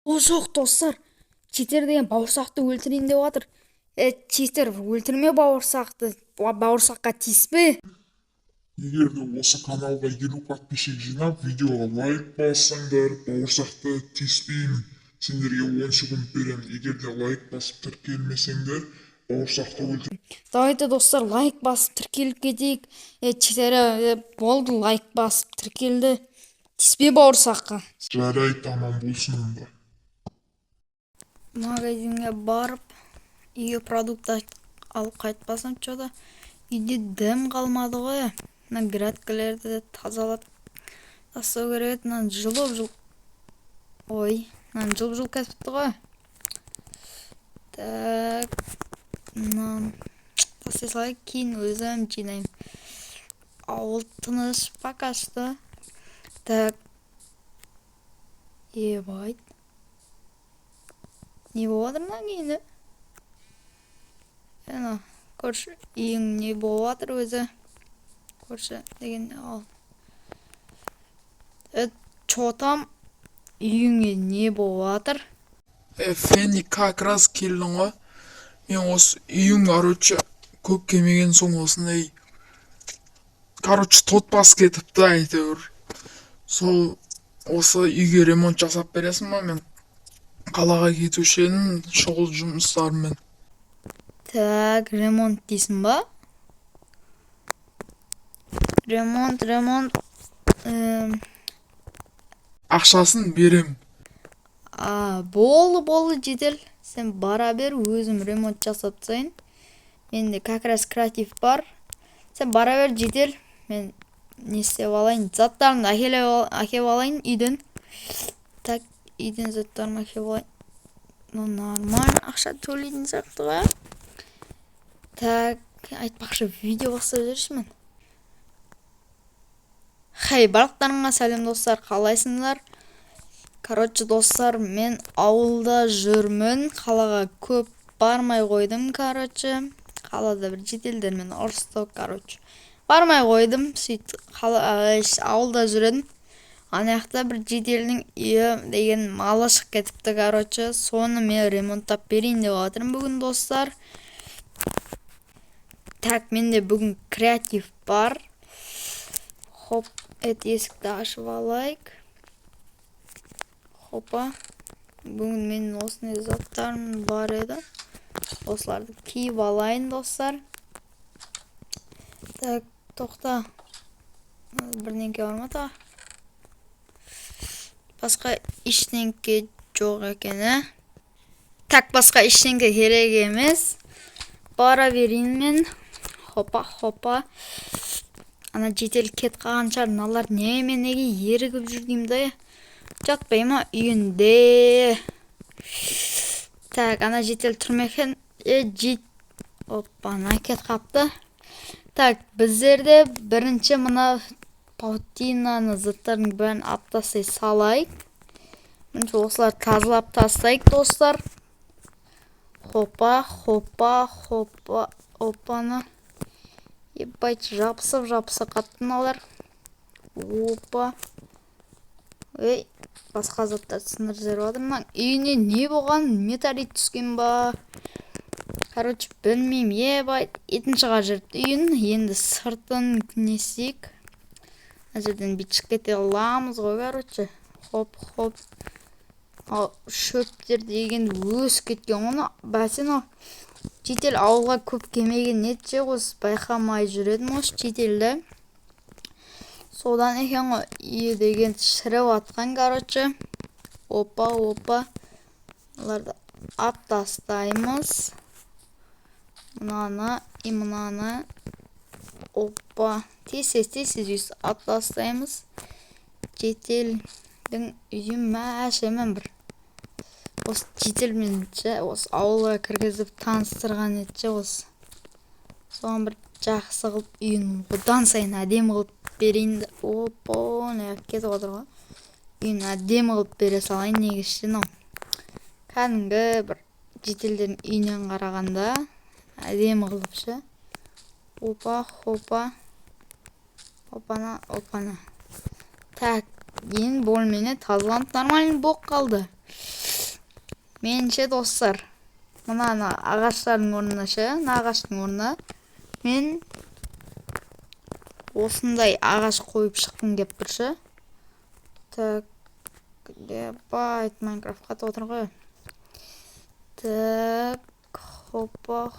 Ол жоқ достар. Читер деген бауырсақты өлтірейін деп жатыр. Читер, өлтірме бауырсақты. Бауырсаққа тиіспе. Егер де осы каналға 50 подписчик жинап, видеоға лайк бассаңдар, бауырсақты тиіспеймін. Сендерге 10 секунд беремін. Егер де лайк басып тіркелмесеңдер, бауырсақты өлтір. Давайте достар, лайк басып тіркеліп кетейік. Читер, болды, лайк басып тіркелді. Тиіспе бауырсаққа. Жарай, тамам болсын онда. Магазинге барып, үйге продукт алып қайтпасам, что-то үйде дәм қалмады ғой. Мына грядкалерді тазалап тастау керек еді. Мынаны жылып кетіпті ғой. Так, мынаны тастай салайық, кейін өзім жинаймын. Ауыл тыныш пока что. Так, ебать. Не болады мына кейінді? Көрші, үйің не болады өзі? Көрші деген ал. Чо там? Үйіңе не болады? Фенни как раз келдің ғой. Мен осы үйің, көп келмеген соң осындай, тот бас кетіпті әйтеуір. Сол осы үйге ремонт жасап бересің ба? Мен қалаға кетуші едім шұғыл жұмыстармен. Так, ремонт дейсің ба? Ремонт. Ақшасын берем. Болды, жедел. Сен бара бер, өзім ремонт жасап тастайын. Менде как раз креатив бар. Сен бара бер, жедел. Мен не істеп алайын? Заттарымды әкеп алайын үйден. Так, үйден заттарымды әкеп алайын. Нормально ақша төлейтін сияқты ғой. Так, айтпақшы, видео бастап жүршімін. Хей, барлықтарыңа сәлем достар, қалайсыңдар? Короче, достар, мен ауылда жүрмін. Қалаға көп бармай қойдым, короче. Қалада бір жеделдермен ұрысты, короче. Бармай қойдым, сөйтіп ауылда жүрдім. Анаяқта бір жеделдің үйі деген малы шығып кетіпті, короче. Соны мен ремонттап берейін деп жатырмын бүгін, достар. Так, менде бүгін креатив бар. Хоп, есікті ашып алайық. Хопа. Бүгін менің осындай заттарым бар еді. Осыларды киіп алайын, достар. Так, тоқта. Бірдеңке бар ма та? Басқа ештеңке жоқ екен, Так, басқа ештеңке керек емес. Бара берейін мен. Хопа. Ана жетел кет қалғанша, мыналар неге ерігіп жүрдеймді? Жатпай ма үйінде? Так, ана жетел тұрмекен. Опа, ана кет қапты. Так, біздерде бірінші мына паутинаны заттардың бәрін аптасай салайық. Мінше осылар тазалап тастайық, достар. Хопа. Опаны. Ебайт, жапсып қаттыналар. Опа. Басқа заттар сындыр жүріп адырман. Үйіне не болған? Металлит түскен ба? Короче, білмейм, ебайт. Етін шыға жүрді үйін. Енді сыртын несек. Әжерден бітшік кете аламыз ғой, короче. Хоп. Шөптер деген өс кеткен оны. Бәсен ол. Жетел ауылға көп кемеген нетше осы байқамай жүредім осы жетелді. Содан екен ғой үйі деген шіріп атқан, короче. Опа. Оларды аптастаймыз. Мынаны. Опа. Тез үйсі аптастаймыз. Жетелдің үйі мәшемен бір. Осы жетелменше, осы ауылға кіргізіп таныстырған етше осы. Соған бір жақсы қылып үйін одан сайын әдемі қылып берейін. Опа, неғып кетіп отыр ғой. Үйін әдемі қылып бере салайын негізшін ау. Кәдімгі бір жетелдердің үйінен қарағанда әдемі қылыпшы. Опа. Опана. Так, ең бөлмені тазаланып нормально болып қалды. Меніңше достар, мына ағаштардың орнына мына ағаштың орнына мен осындай ағаш қойып шыққым кеп тұр Так, байт Майнкрафт қатып отыр ғой. Так, хопа.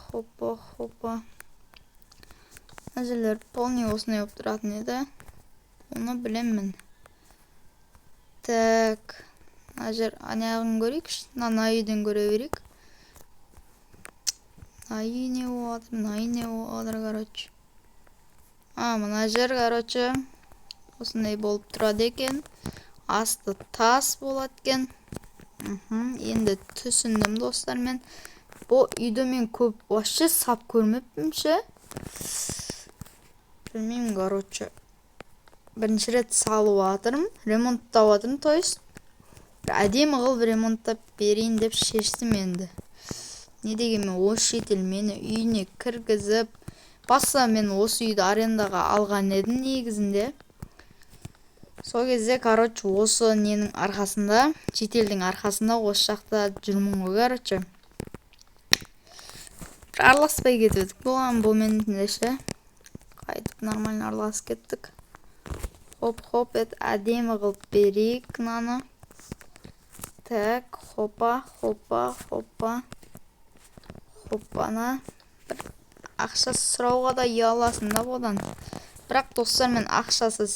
Мына жерлер полный осындай болып тұратын еді. Оны білемін. Так, мына жер анағын көрейікші. Мына үйден көре берейік. Ай не болады, короче. Мына жер, короче, осындай болып тұрады екен. Асты тас болады екен. Енді түсіндім достар мен. Бұл үйді мен көп вообще сап көрмеппін ше. Білмеймін, короче. Бірінші рет салып жатырмын, ремонттап жатырмын, то есть. Әдемі қылып ремонттап берейін деп шештім енді. Не дегенмен осы шетел мені үйіне кіргізіп, баста мен осы үйді арендаға алған едім негізінде. Сол кезде, короче, осы ненің арқасында, шетелдің арқасында осы жақта жүрмін ғой, короче. Бір араласпай кетіп едік болған бұл менде ше. Қайтып нормально араласып кеттік. Хоп, әдемі қылып берейік мынаны. Так, хопа. Хопана. Бір ақша сұрауға да ұяласың да бодан. Бірақ достар мен ақшасыз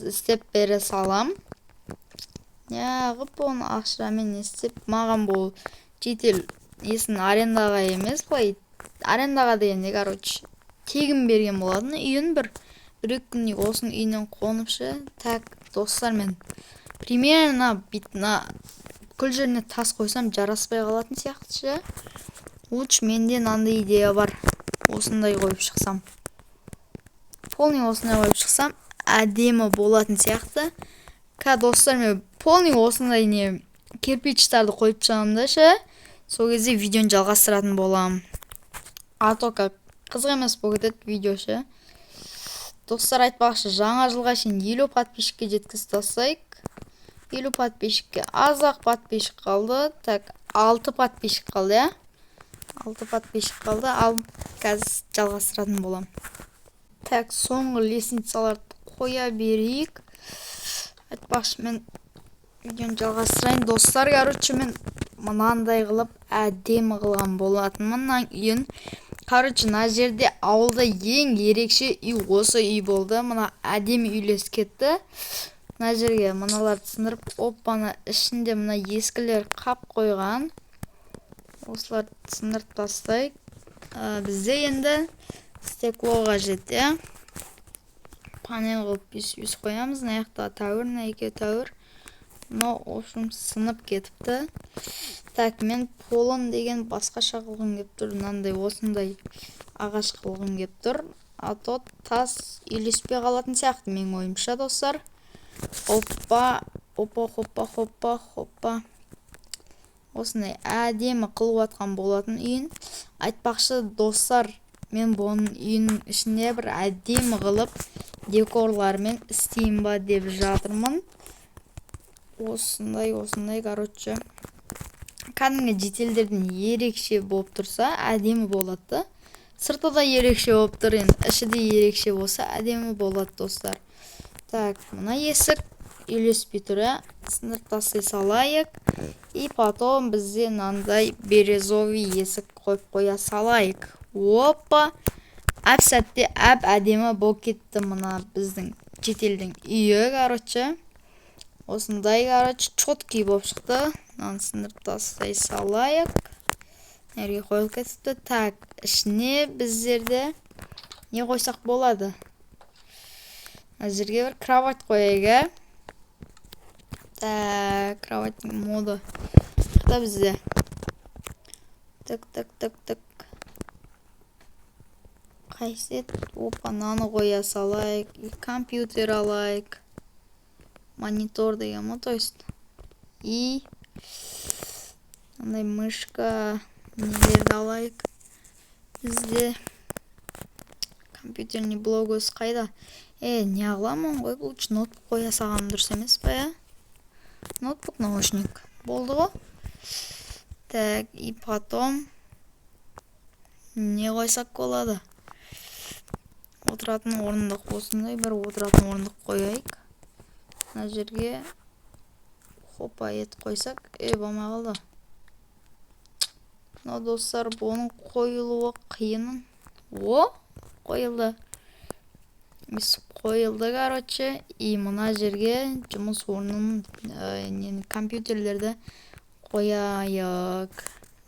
істеп бере салам. Неғып оны ақшамен істеп, маған бұл шетел несін арендаға емес қой. Арендаға дегенде, короче, тегін берген болатын. Үйін бір күн осының үйінен қонып ше. Так, достар мен примерно битна күл жеріне тас қойсам жараспай қалатын сияқты ше. Лучше менде мынандай идея бар. Осындай қойып шықсам. Полный осындай қойып шықсам, әдемі болатын сияқты. Достар, мен полный осындай не кирпичтарды қойып шығамын да ше. Сол кезде видеоны жалғастыратын болам. Только қызық емес болып кетеді видео ше. Достар, айтпақшы, жаңа жылға шейін 50 подписчикке жеткізіп тастайық. 50 подписчикке аз-ақ подписчик қалды. Так, 6 подписчик қалды, я? 6 подписчик қалды, ал қазір жалғастыратын болам. Так, соңғы лестницаларды қоя берейік. Айтпақшы, мен видеоны жалғастырайын. Достар, короче, мен мынандай қылып әдемі қылған болатын мынан үйін. Короче, мына жерде ауылда ең ерекше үй осы үй болды. Мына әдемі үйлес кетті. Мына жерге мыналарды сындырып, оппаны ішінде мына ескілер қап қойған. Осыларды сындырып тастайық. Бізде енді стекло қажет, я? Панел қылып үс қоямыз. Мына жақта тәуір, мына екеу тәуір. Но, общем, сынып кетіпті. Так, мен полын деген басқаша қылғым кеп тұр. Мынандай осындай ағаш қылғым кеп тұр. А то тас үйлеспей қалатын сияқты мен ойымша, достар. Хоппа. Осындай әдемі қылып атқан болатын үйін. Айтпақшы, достар, мен бұның үйінің ішінде бір әдемі қылып декорлармен істейін ба деп жатырмын. Осындай, короче. Кәдімгі жетелдердің ерекше болып тұрса, әдемі болады. Сырты да ерекше болып тұр, іші де ерекше болса, әдемі болады, достар. Так, мына есік үйлеспей тұр, сындырып тастай салайық. И потом бізде мынандай березовый есік қойып қоя салайық. Опа! Әп сәтте әдемі болып кетті мына біздің жетелдің үйі, короче. Осындай, короче, чоткий болып шықты. Мынаны сындырып тастай салайық. Нәрге қойылып кетіпті. Так, ішіне біздерде не қойсақ болады? Мына жерге бір кровать қояйық. Так, кроваттың моды. Қайда бізде? Так. Қайсет? Опа, наны қоя салайық. Компьютер алайық. Монитор деген ма, то есть. И андай мышка нелерді алайық. Бізде компьютерный блок өз қайда? Не аламын ғой, бұл үшін ноутбук қоя салғаным дұрыс емес па, я? Ноутбук, наушник. Болды ғой? Так, и потом не қойсақ болады? Отыратын орындық, осындай бір отыратын орындық қояйық. Мына жерге хопа ет қойсақ, болмай қалды. Мына достар, бұның қойылуы қиын. О, қойылды. Қойылды, короче. И мына жерге жұмыс орнын, компьютерлерді қояйық.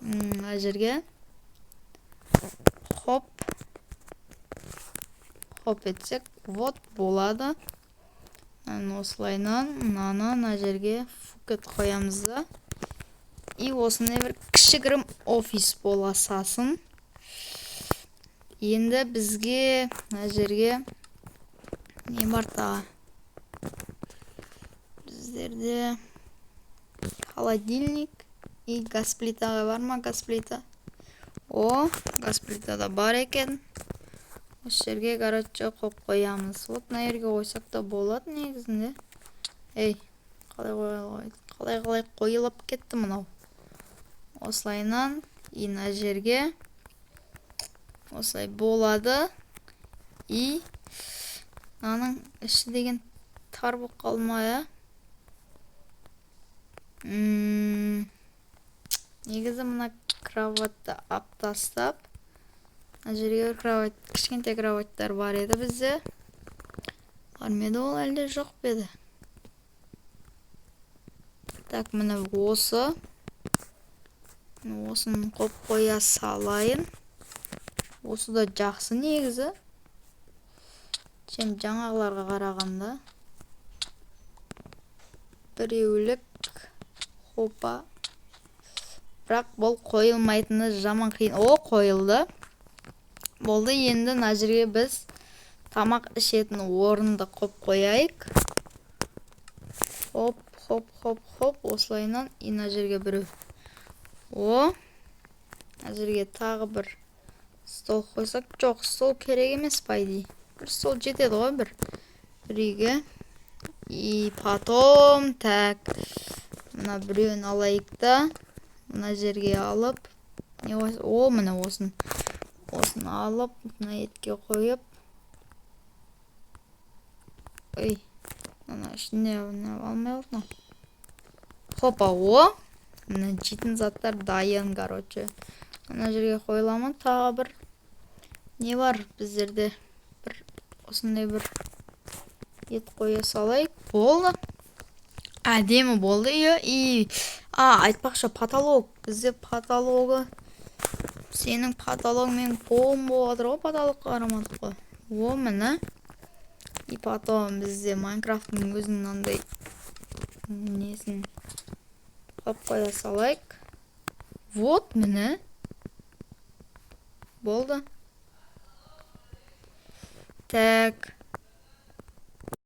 Мына жерге хоп етсек, вот болады. Осылайынан мына жерге фукет қоямыз да. И осындай бір кішігірім офис бола салсын. Енді бізге мына жерге не бар тағы? Біздерде холодильник и газ плитаға бар ма? Газ плита. О, газ плитада бар екен. Осы жерге, короче, қойып қоямыз. Вот мына жерге қойсақ та болады негізінде. Қалай қойылып кетті мынау. Осылайынан и мына жерге осылай болады. И мынаның іші деген тар болып қалмай, негізі мына кроватты алып тастап, мына жерге кровать, кішкентай кроваттар бар еді бізде. Бар ма еді ол, әлде жоқ па еді? Так, міне осы. Осын қойып қоя салайын. Осы да жақсы негізі. Жаңағыларға қарағанда. Біреулік. Хопа. Бірақ бұл қойылмайтыны жаман қиын. О, қойылды. Болды, енді мына жерге біз тамақ ішетін орынды қойып қояйық. Хоп. Осылайынан мына жерге біреу. О, мына жерге тағы бір стол қойсақ. Жоқ, стол керек емес пайди. Бір стол жетеді ғой бір үйге. И потом, так, мына біреуін алайық та, мына жерге алып, о, міне осын алып, мына етке қойып, мына ішіне алмай қалды. Хопа, о, мына жейтін заттар дайын, короче. Мына жерге қойыламын, тағы бір не бар біздерде? Осындай бір ет қоя салайық. Болды. Әдемі болды. Айтпақшы, потолок. Бізде потологы. Сенің потолог мен бом болады ғой, потолокқа қарамадық қой. О, міне. И потом бізде Майнкрафттың өзінің андай несін қоя салайық. Вот, міне. Болды. Так.